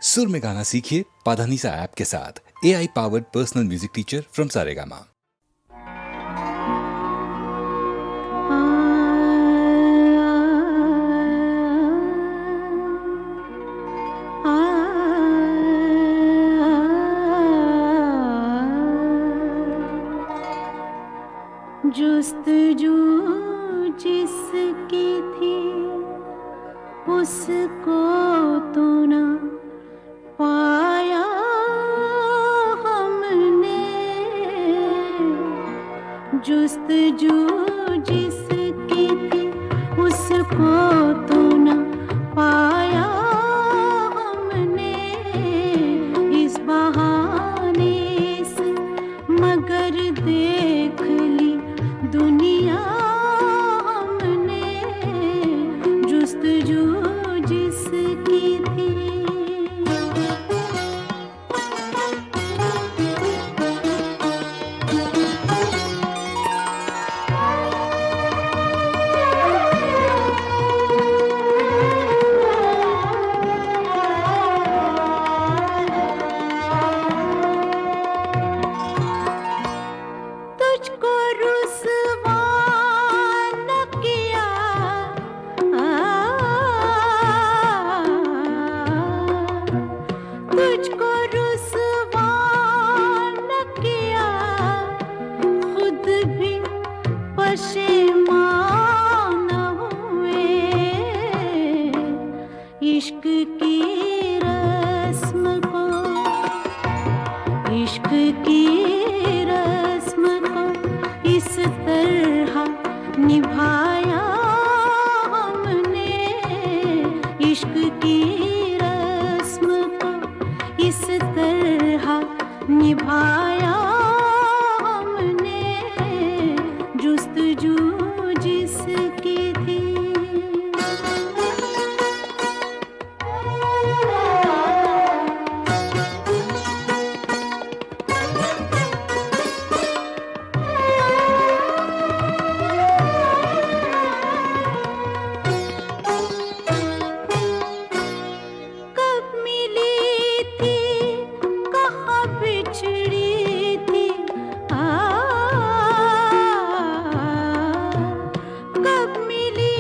सुर में गाना सीखिए पाधानीसा ऐप के साथ। AI powered personal music teacher from Saregama. जुस्तजू जिसकी थी उसको तो ना पाया हमने, जुस्तजू जिसकी थी उसको तो ना पाया हमने, इस बहाने से मगर देख ली दुनिया हमने, जुस्तजू जिसकी थी। तुझको रुसवा न किया, तुझको रुसवा न किया, खुद भी पशेमान हुए, इश्क की रस्म को, इश्क की रस्म को इस तरह निभाया हमने, इश्क की रस्म को इस तरह निभाया हमने, जुस्तजू जिसकी थी। कब मिली थी कहाँ बिछड़ी थी, कब मिली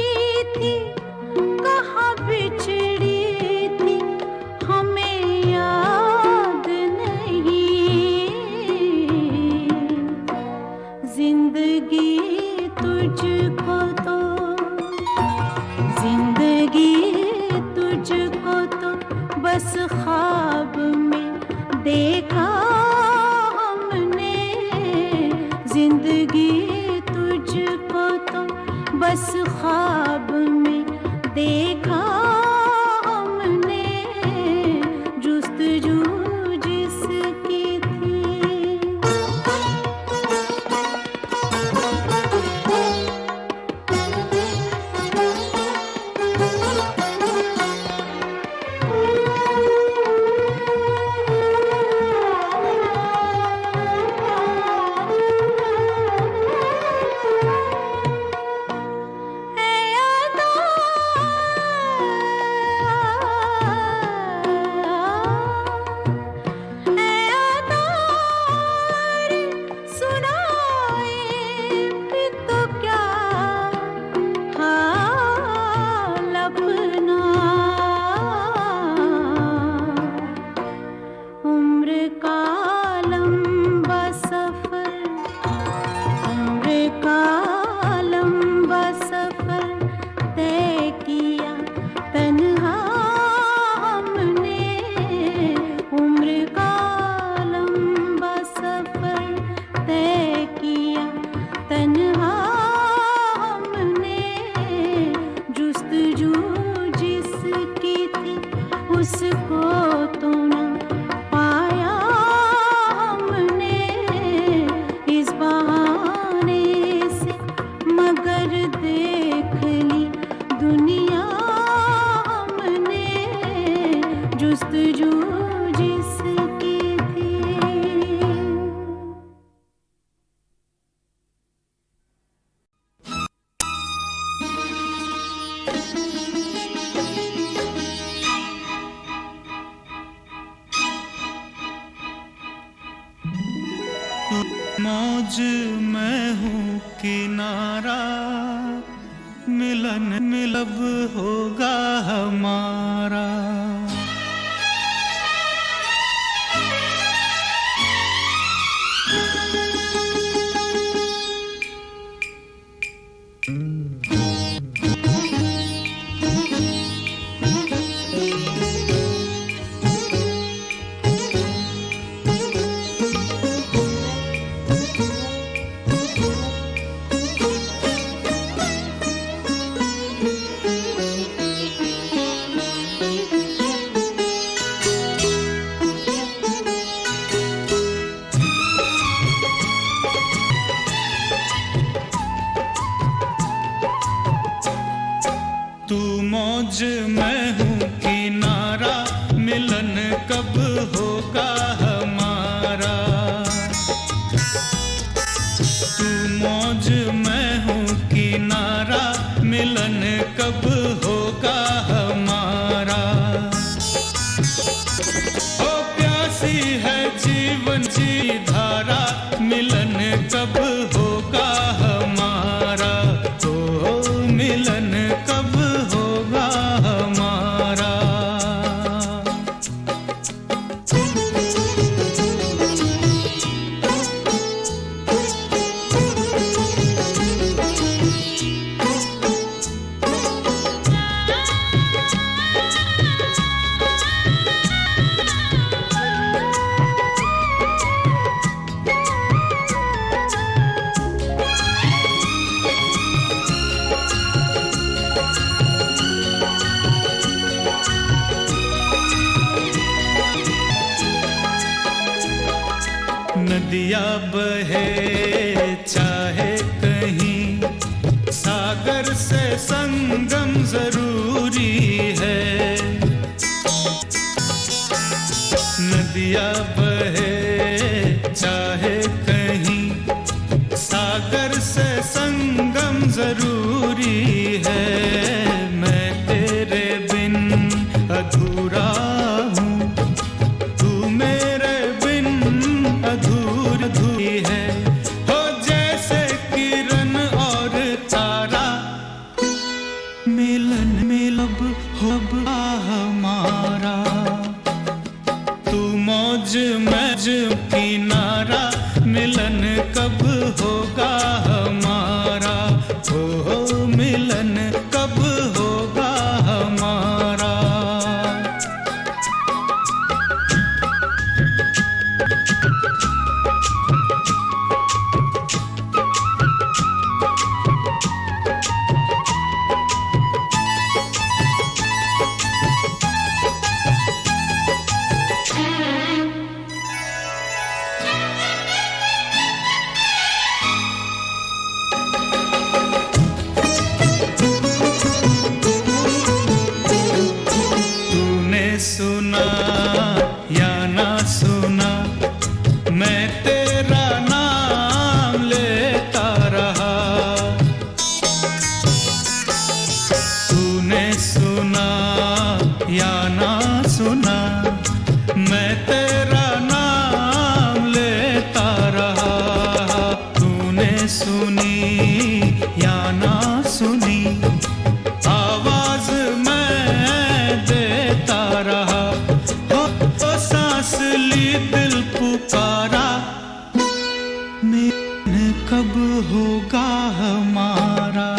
थी कहाँ बिछड़ी थी, हमें याद नहीं, जिंदगी तुझको तो, जिंदगी तुझको तो बस ख्वाब में देखा हमने, जिंदगी तुझको तो बस ख्वाब में देखा हमने, जुस्तजू जिसकी थी। उसको तो ना पाया हमने, इस बहाने से मगर देख ली दुनिया हमने, जुस्तजू जिसकी थी। मौज मैं हूँ किनारा, मिलन मिलब होगा हमारा। तू मौज मैं हूँ किनारा, मिलन कब होगा हमारा। तू मौज मैं हूँ किनारा, मिलन कब होगा हमारा। ओ प्यासी है जीवन की धारा, मिलन कब होगा हमारा। ओ मिलन कब होगा हमारा। नदिया बहे चाहे कहीं, सागर से संगम जरूरी है। नदिया बहे चाहे कहीं, सागर से संगम जरूरी है। मैं तेरे बिन अधूरा हूँ, तू मेरे बिन अधूरी है। हो जैसे किरण और तारा, मिलन मिलब होगा हमारा। तू मौज मैं किनारा, मिलन कब होगा हमारा। हो मिलन कब होगा हमारा। सुना या ना सुना, मैं तेरा नाम लेता रहा। तूने सुना या ना सुना, मैं तेरा नाम लेता रहा। तूने सुनी या ना सुनी, आवाज मैं देता रहा। हो सांस ली दिल पुकारा, मिलन कब होगा हमारा।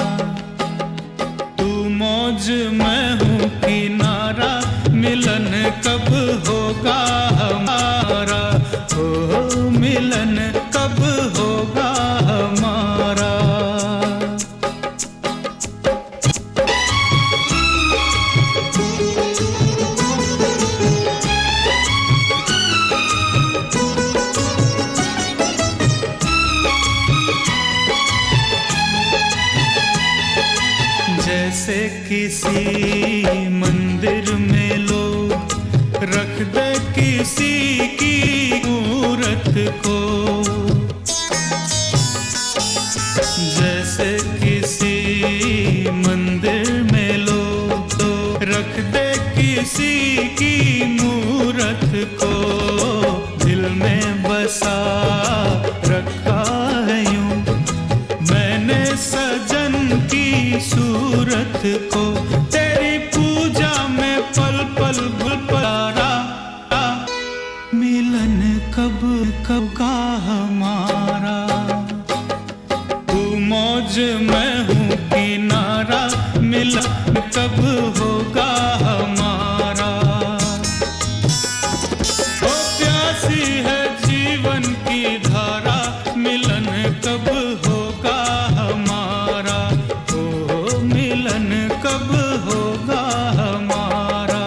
तू मौज मैं हूँ किनारा, मिलन कब होगा हमारा। हो मिलन कब होगा हमारा। जैसे किसी मंदिर में लोग रख दे किसी की मूरत को। जैसे किसी मंदिर में लोग रख दे किसी की मूरत को। दिल में बसा मूरत को, तेरी पूजा में पल पल भूल पारा। मिलन कब कब का हमारा, तू मौज मैं हूँ किनारा, मिलन कब होगा हमारा। ओ प्यासी है जीवन की धारा, मिलन कब होगा हमारा, ओ मिलन कब होगा हमारा।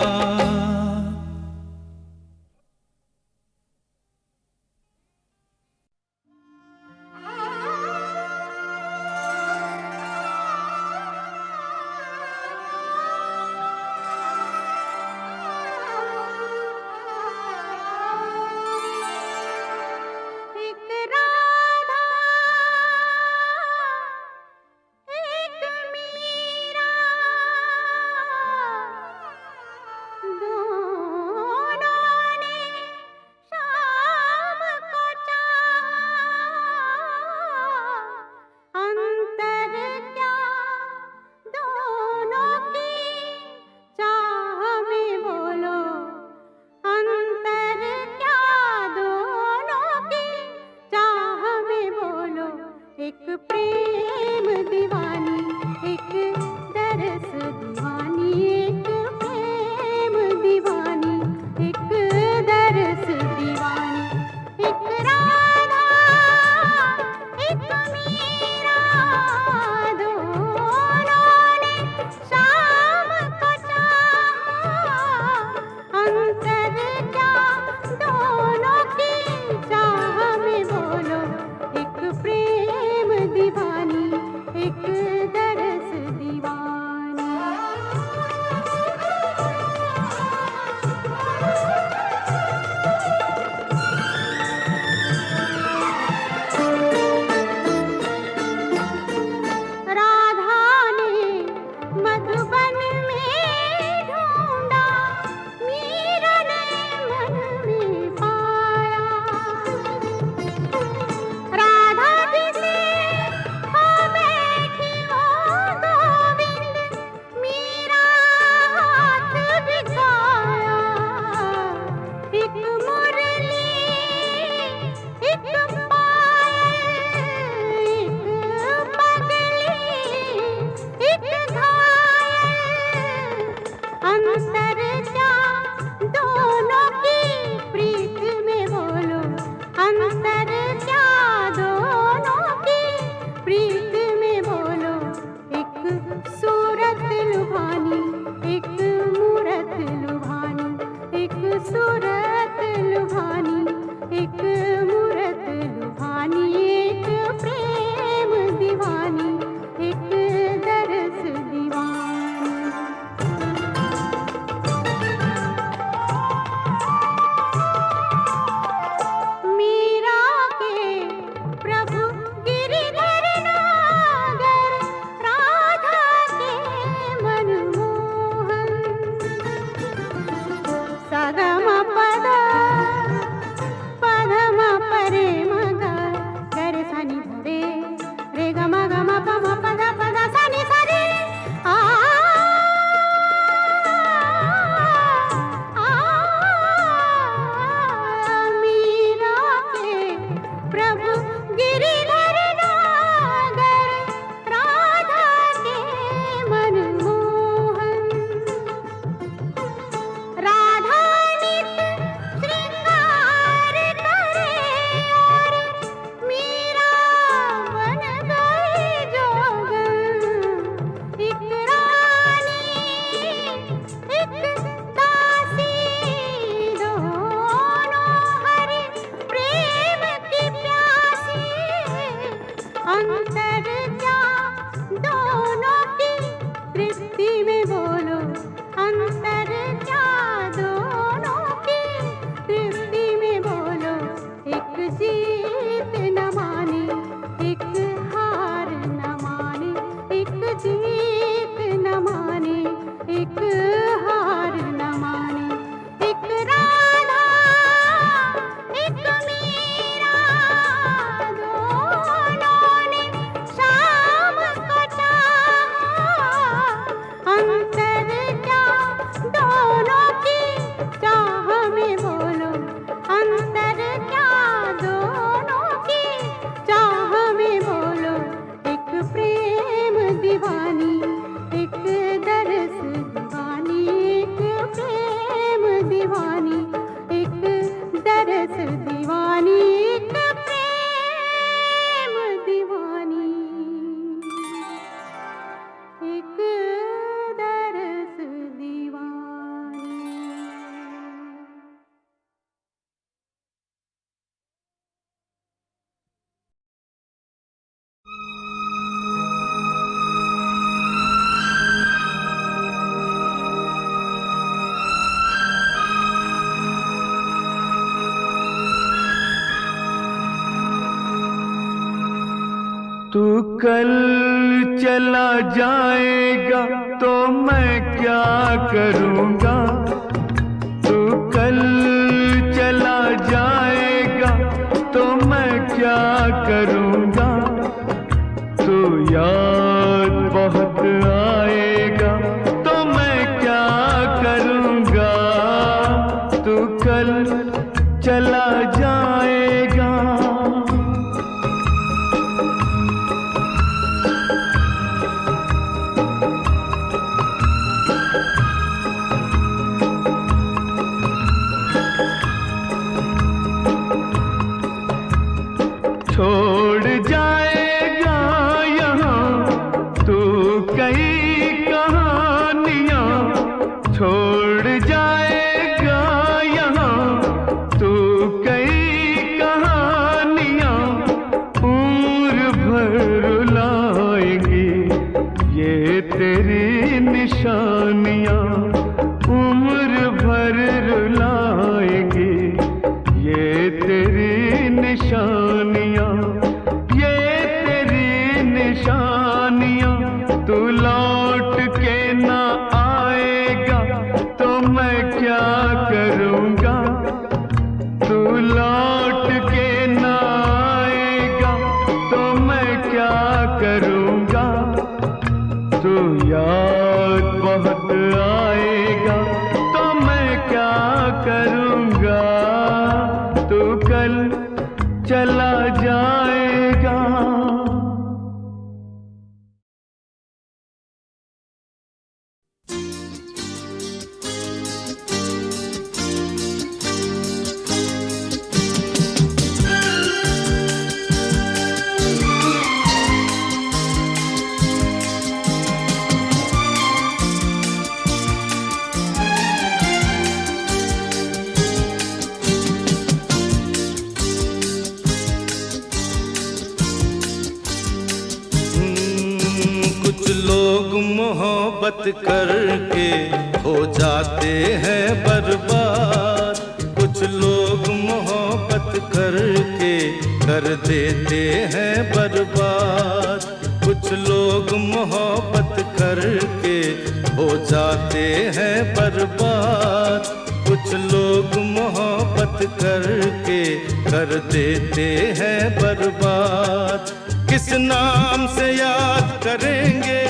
तू कल चला जाएगा तो मैं क्या करूँगा, तू कल चला जाएगा तो मैं क्या करूँगा, तू याद बहुत आएगा तो मैं क्या करूँगा, तू कल चला जाएगा। छोड़ जाएगा यहाँ तू कई कहानियाँ, छोड़ जाएगा यहाँ तू कई कहानियाँ, उम्र भर रुलाएंगी ये तेरी निशानियाँ, उम्र भर रुलाएंगी ये तेरी निशानियाँ, ये तेरी निशानियाँ। तू लौट के ना आएगा तो मैं क्या करूँगा, तू लौट के ना आएगा तो मैं क्या करूँगा, तू याद बहुत आएगा तो मैं क्या करूँगा, तू कल चला जाएगा। कुछ लोग मोहब्बत करके हो जाते हैं बर्बाद, कुछ लोग मोहब्बत करके कर देते हैं बर्बाद, कुछ लोग मोहब्बत करके हो जाते हैं बर्बाद, कुछ लोग मोहब्बत करके कर देते हैं बर्बाद। किस नाम से याद करेंगे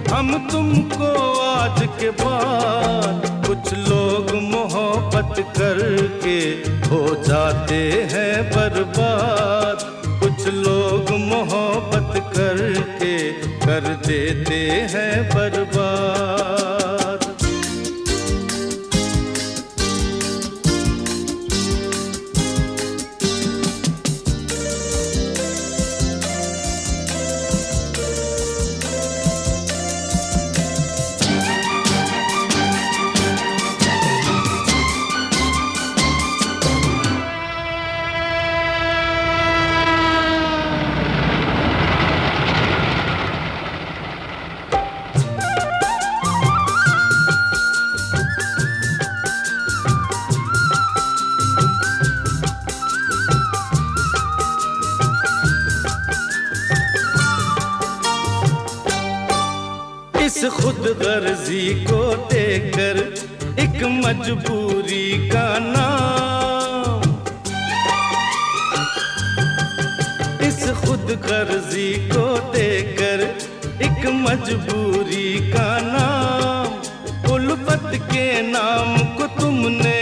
हम तुमको आज के बाद, कुछ लोग मोहब्बत करके हो जाते हैं बर्बाद, कुछ लोग मोहब्बत करके कर देते हैं बर्बाद। इस खुद गर्जी को देकर एक मजबूरी का नाम, इस खुद गर्जी को देकर एक मजबूरी का नाम, उल्फत के नाम को तुमने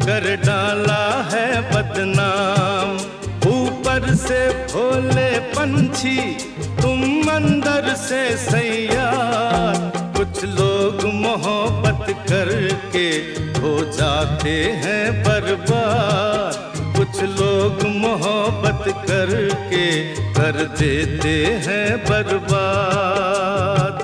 कर डाला है बदनाम। ऊपर से भोले पंछी तुम अंदर से सैयार, कुछ लोग मोहब्बत करके हो जाते हैं बर्बाद, कुछ लोग मोहब्बत करके कर देते हैं बर्बाद।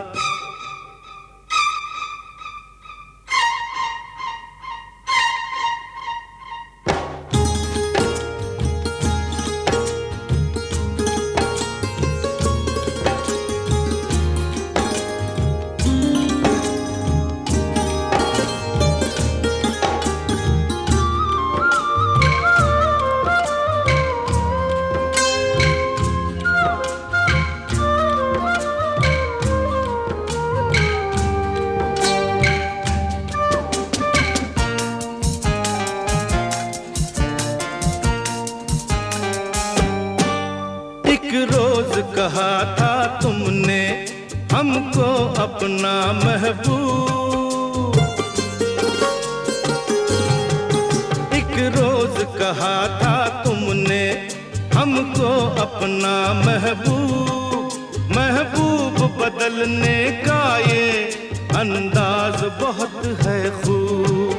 हमको अपना महबूब। एक रोज कहा था तुमने हमको अपना महबूब, महबूब बदलने का ये अंदाज बहुत है खूब।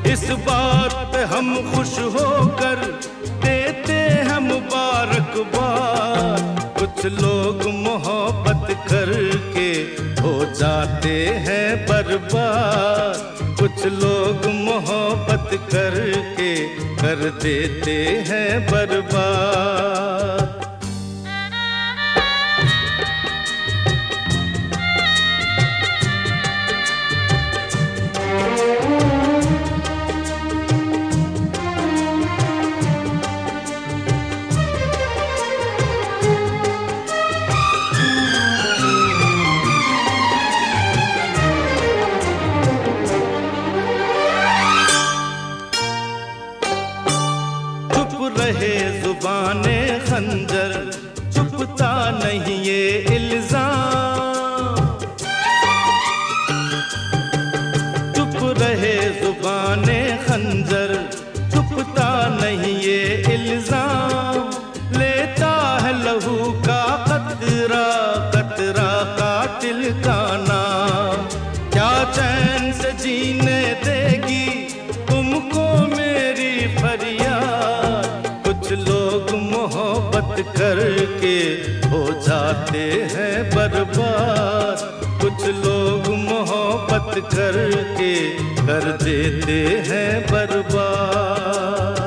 इस बात पे हम खुश होकर देते हैं मुबारकबाद। कुछ लोग मोहब्बत करके हो जाते हैं बर्बाद, कुछ लोग मोहब्बत करके कर देते हैं बर्बाद। रहे जुबाने खंजर, चुपता नहीं ये इल्जाम। चुप रहे जुबाने खंजर, चुपता नहीं ये इल्जाम। लेता है लहू का कतरा, कतरा कातिल का नाम। क्या चैन से जीने देगी तुमको मेरी फरियाद। कुछ लोग मोहब्बत करके हो जाते हैं बर्बाद, कुछ लोग मोहब्बत करके कर देते हैं बर्बाद।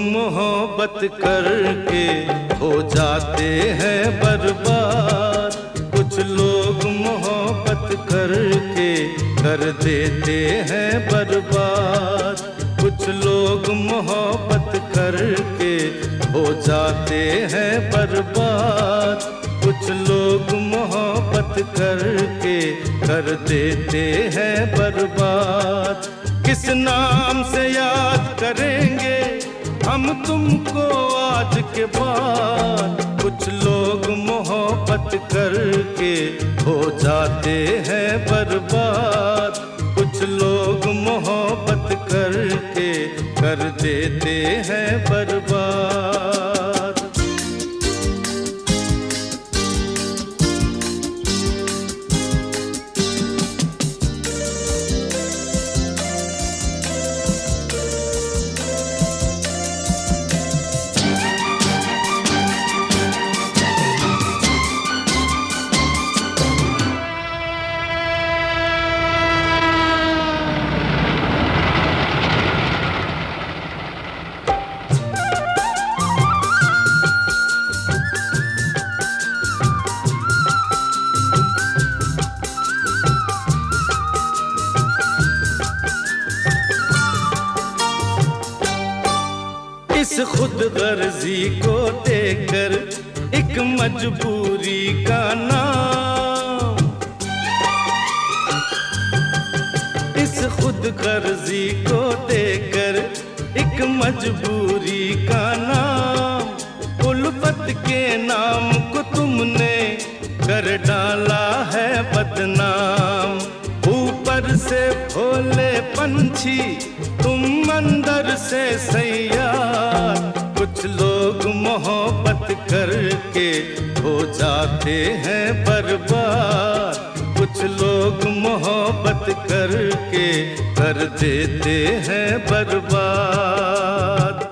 मोहब्बत करके हो जाते हैं बर्बाद, कुछ लोग मोहब्बत करके कर देते हैं बर्बाद। कुछ लोग मोहब्बत करके हो जाते हैं बर्बाद, कुछ लोग मोहब्बत करके कर देते हैं बर्बाद। किस नाम से याद करेंगे हम तुमको आज के बाद। कुछ लोग मोहब्बत करके हो जाते हैं बर्बाद, कुछ लोग मोहब्बत करके कर देते हैं बर्बाद। इस खुद गर्जी को देखकर एक मजबूरी का नाम, इस खुद गर्जी को देखकर एक मजबूरी का नाम। उल्फत के नाम को तुमने कर डाला है बदनाम। ऊपर से भोले पंछी तुम अंदर से सैयार। कुछ लोग मोहब्बत करके हो जाते हैं बर्बाद, कुछ लोग मोहब्बत कर करके कर देते हैं बर्बाद।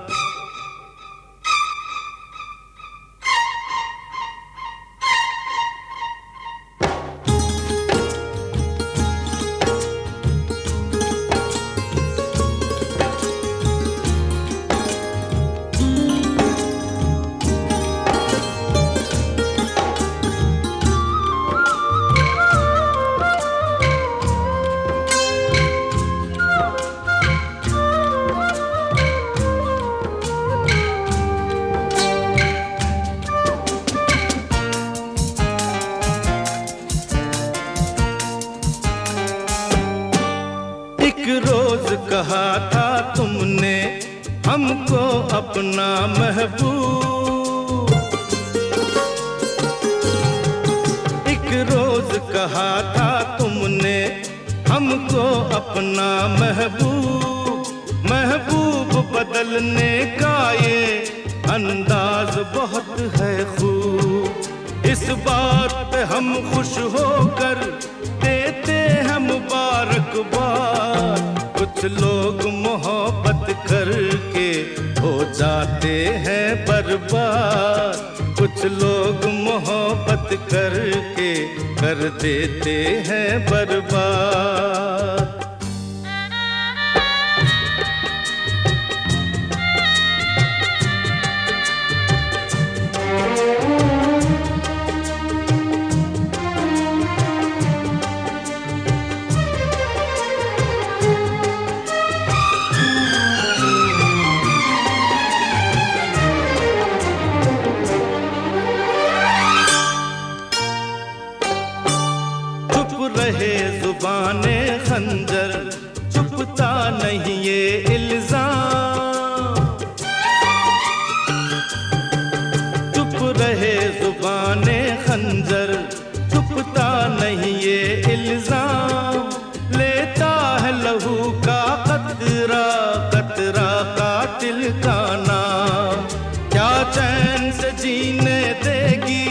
कहा था तुमने हमको अपना महबूब, एक रोज कहा था तुमने हमको अपना महबूब। महबूब बदलने का ये अंदाज बहुत है खूब। इस बात पे हम खुश होकर देते हैं मुबारकबाद। कुछ लोग मोहब्बत करके हो जाते हैं बर्बाद। कुछ लोग मोहब्बत करके कर देते हैं बर्बाद। रहे जुबाने खंजर, चुपता नहीं ये इल्जाम। चुप रहे जुबाने खंजर, चुपता नहीं ये इल्जाम। लेता है लहू का कतरा कतरा कातिल का नाम। क्या चैन से जीने देगी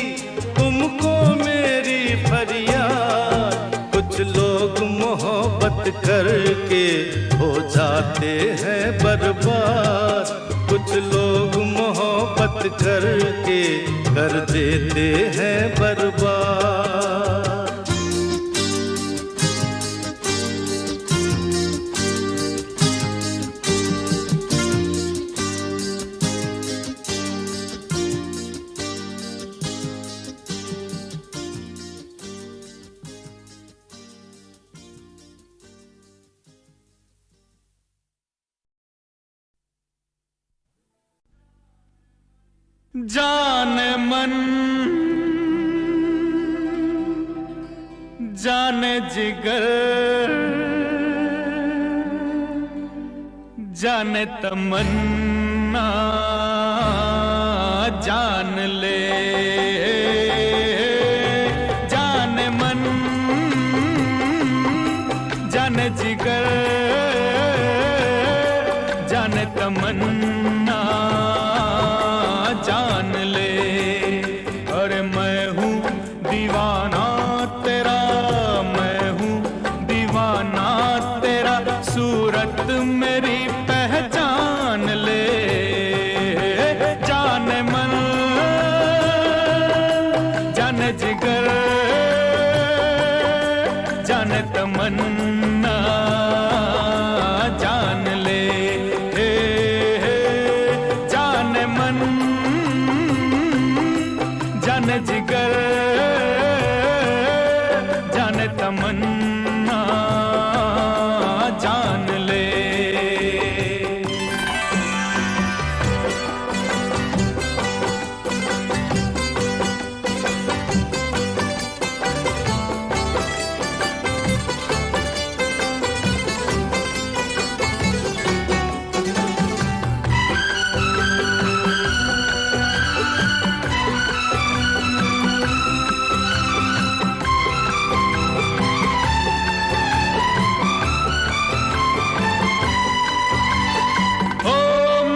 तुमको मेरी फरियाद। कुछ लोग मोहब्बत करके हो जाते हैं बर्बाद। कुछ लोग मोहब्बत करके कर देते हैं बर्बाद। जाने मन जाने जिगर जाने तमन्ना जान ले। जाने मन जाने जिगर जाने तमन्ना जान ले। अरे मैं हूँ दीवाना तेरा, मैं हूँ दीवाना तेरा, सूरत मेरी पहचान ले। जाने मन जाने जिगर जाने तमन्ना जान ले। जाने मन जाने जिगर जाने तमन्ना जान ले।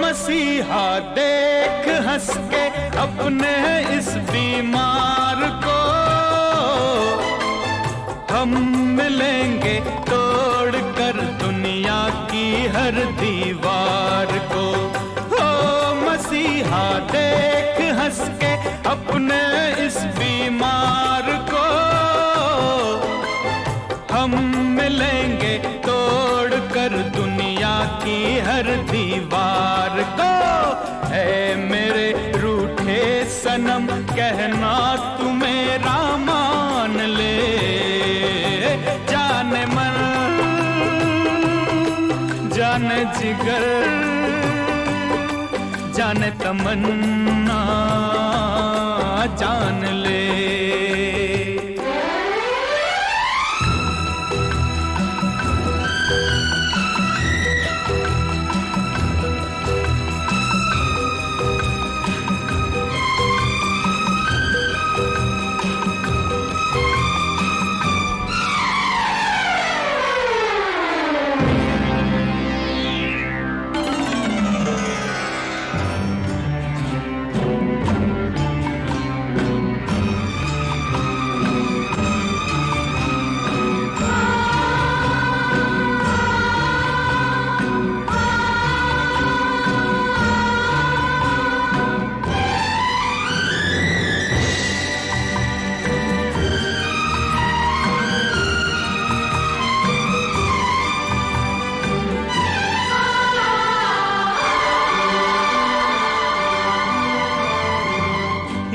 मसीहा देख हंस के अपने इस बीमार को, हम मिलेंगे तोड़ हर दीवार को। ओ मसीहा देख हंस के अपने इस बीमार को, हम मिलेंगे तोड़ कर दुनिया की हर दीवार को। है मेरे रूठे सनम कहना तू मेरा मान ले, जाने मन जाने जिगर जाने तमन्ना जान ले।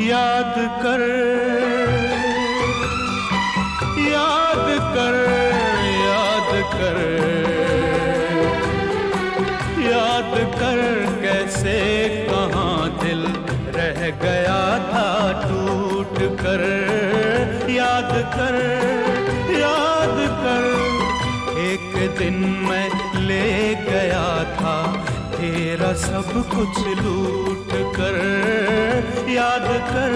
याद कर याद कर याद कर याद कर कैसे कहाँ दिल रह गया था टूट कर। याद कर एक दिन मैं ले गया था तेरा सब कुछ लूट कर। याद कर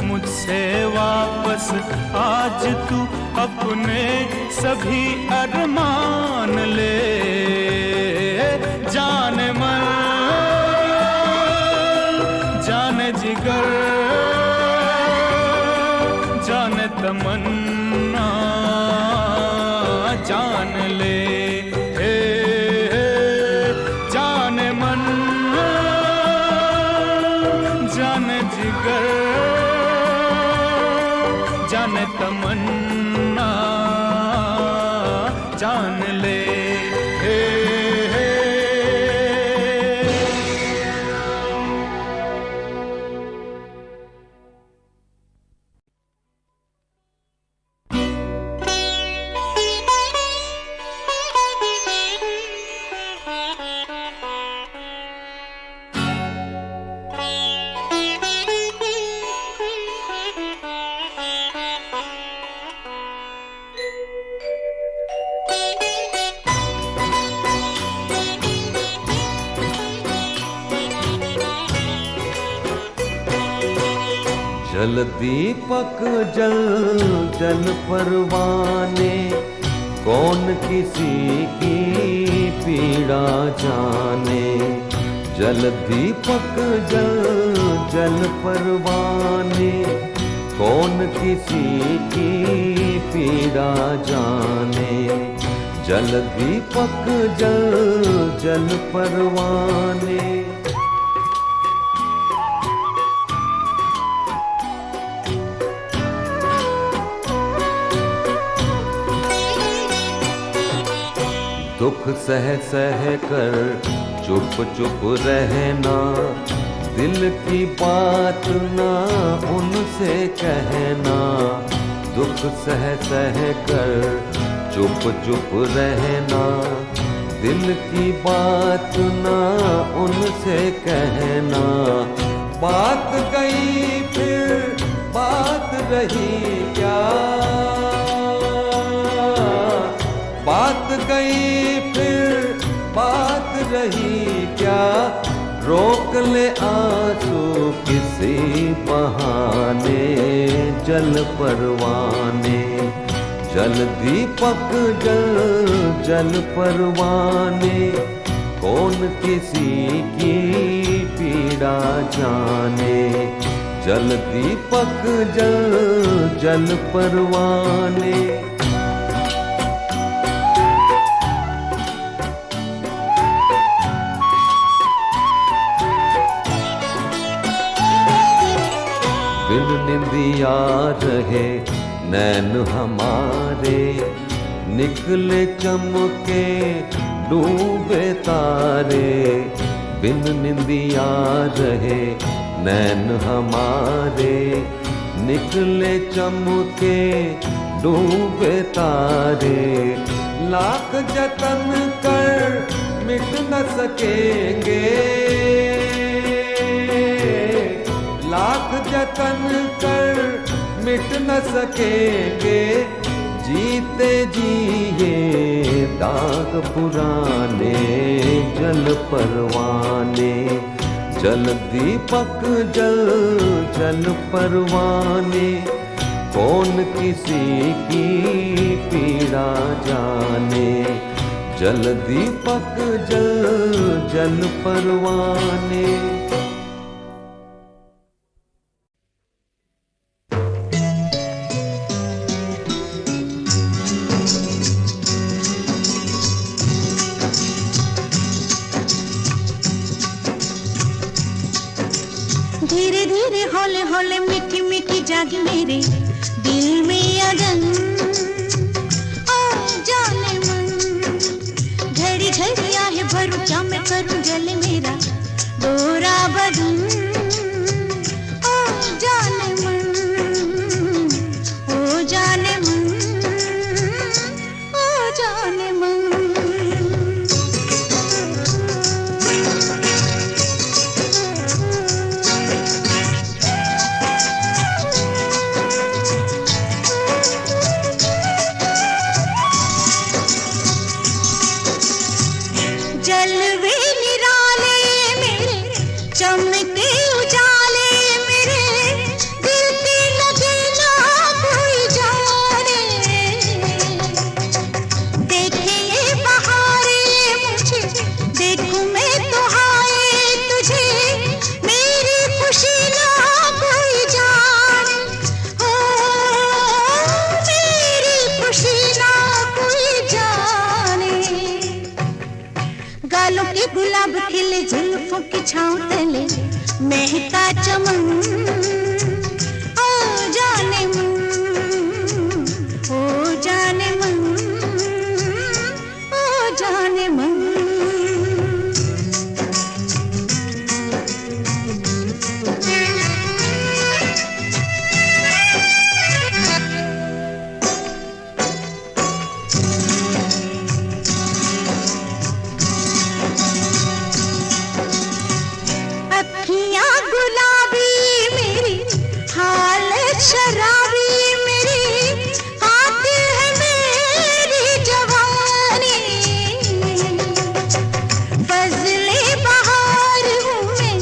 मुझसे वापस आज तू अपने सभी अरमान ले। जाने मन जाने जिगर जाने तमन्ना जान ले। जाने मन जाने जिगर जाने तमन्ना जान ले। जल दीपक जल जल परवाने, कौन किसी की पीड़ा जाने। जल दीपक जल जल परवाने, कौन किसी की पीड़ा जाने। जल दीपक जल जल परवाने। दुख सह सह कर चुप चुप रहना, दिल की बात ना उनसे कहना। दुख सह सह कर चुप चुप रहना, दिल की बात ना उनसे कहना। बात गई फिर बात रही क्या, बात गई फिर बात रही क्या। रोक ले आंसू किसी बहाने, जल परवाने। जल दीपक जल जल परवाने, कौन किसी की पीड़ा जाने। जल दीपक जल जल परवाने। निंदिया रहे नैन हमारे, निकले चमके डूबे तारे। बिन निंदिया रहे नैन हमारे, निकले चमके डूबे तारे। लाख जतन कर मिट न सकेंगे, लाख जतन कर मिट न सकेंगे। जीते जी ये दाग पुराने जल परवाने, जल दीपक जल जल परवाने। कौन किसी की पीड़ा जाने, जल दीपक जल जल परवाने। धीरे धीरे हौले हौले मीठी मीठी जागी मेरे दिल में अगन। ओ जाने मन घड़ी घड़ी आहे भरूं, क्या मैं करूं जले मेरा गोरा बदन। ओ जाने मन, ओ जाने मन, ओ जाने मन। जलवे निराले मेरे, चमके उजाले मेरे, दिल पे लगे ना कोई जाने। देखे ये बहारे मुझे, देखूं मैं तो हाय तुझे, मेरी खुशी ना कोई जाने। ओ मेरी खुशी ना कोई जाने। गालों के गुलाब खिले, जुल्फों की छाँव तले महका चमन। ओ जाने मन, ओ जाने मन, ओ जाने मन। अखियाँ गुलाबी मेरी, हालत शराबी मेरी, आती है मेरी जवानी। फजले बहार हूँ मैं,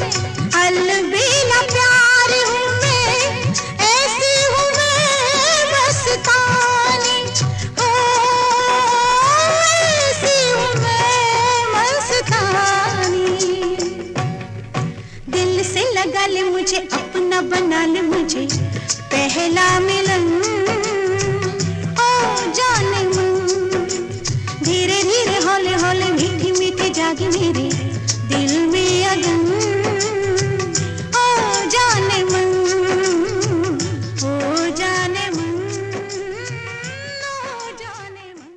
अलबेला प्यार हूँ मैं, ऐसी हूँ मैं मस्तानी। ओ ऐसी हूँ मैं मस्तानी। दिल से लगा ले मुझे, अपना बना ले मुझे, पहला मिलन। ओ जाने मन धीरे धीरे हौले हौले मीठी मीठी जागी मेरे दिल में अगन। ओ जाने मन, ओ जाने मन, ओ जाने मन।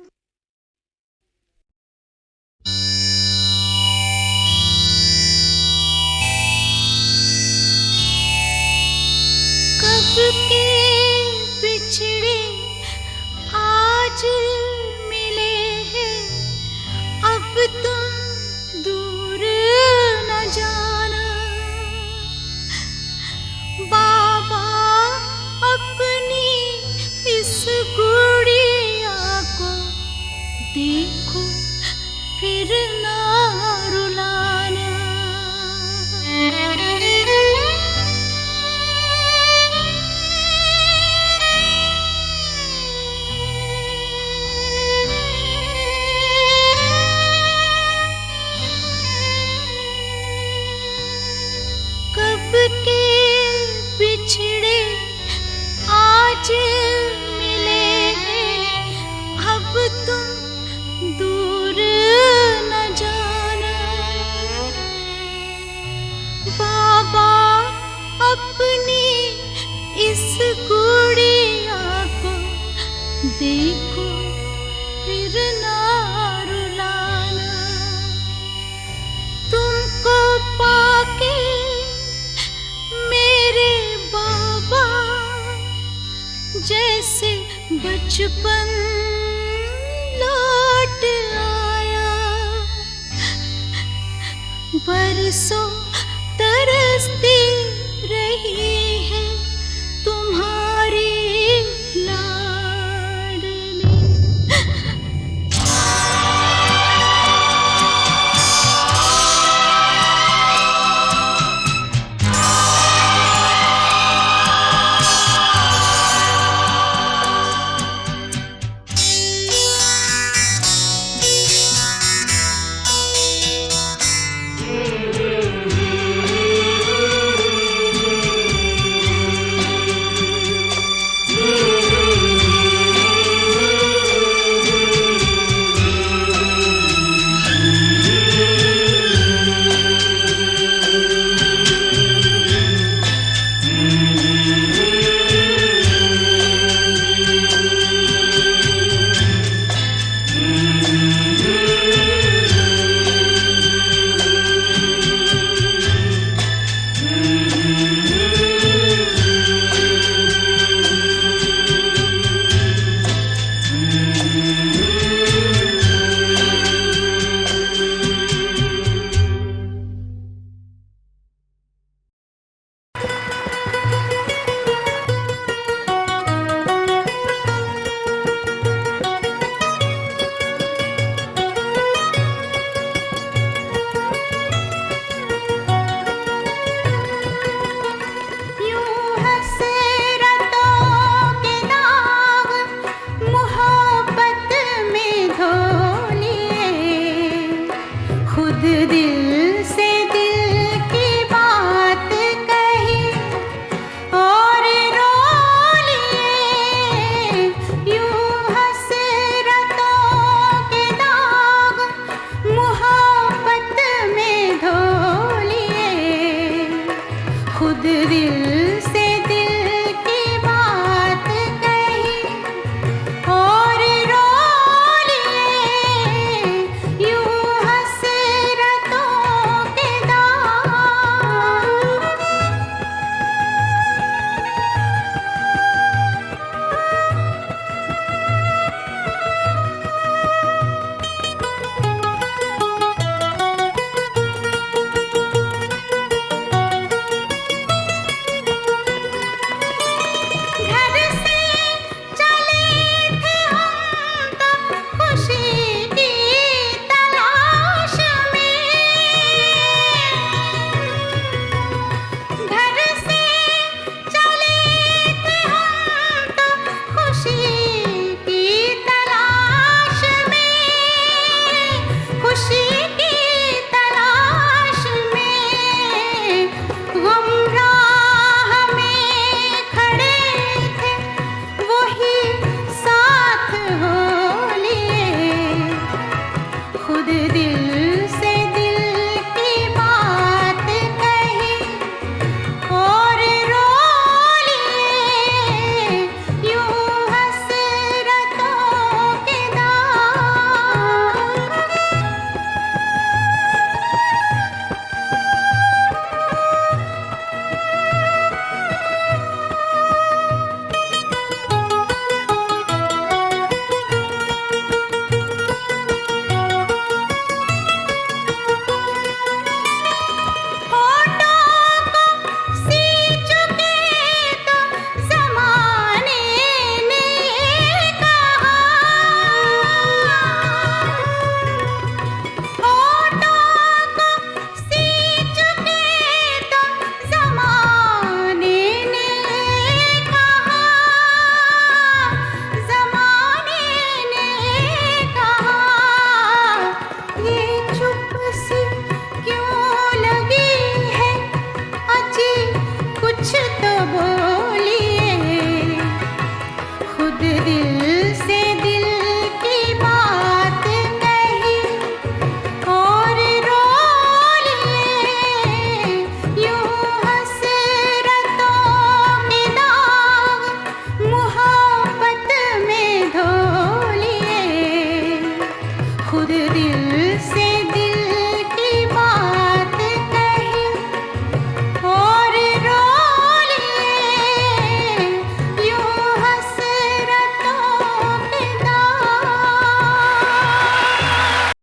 कब के बिछड़े आज मिले हैं, अब तुम दूर न जाना। बाबा अपनी इस गुड़िया को देखो, फिर ना रुलाना। कब के बिछड़े देखो फिर ना रुलाना। तुमको पाके मेरे बाबा जैसे बचपन लौट आया। बरसों तरसती रही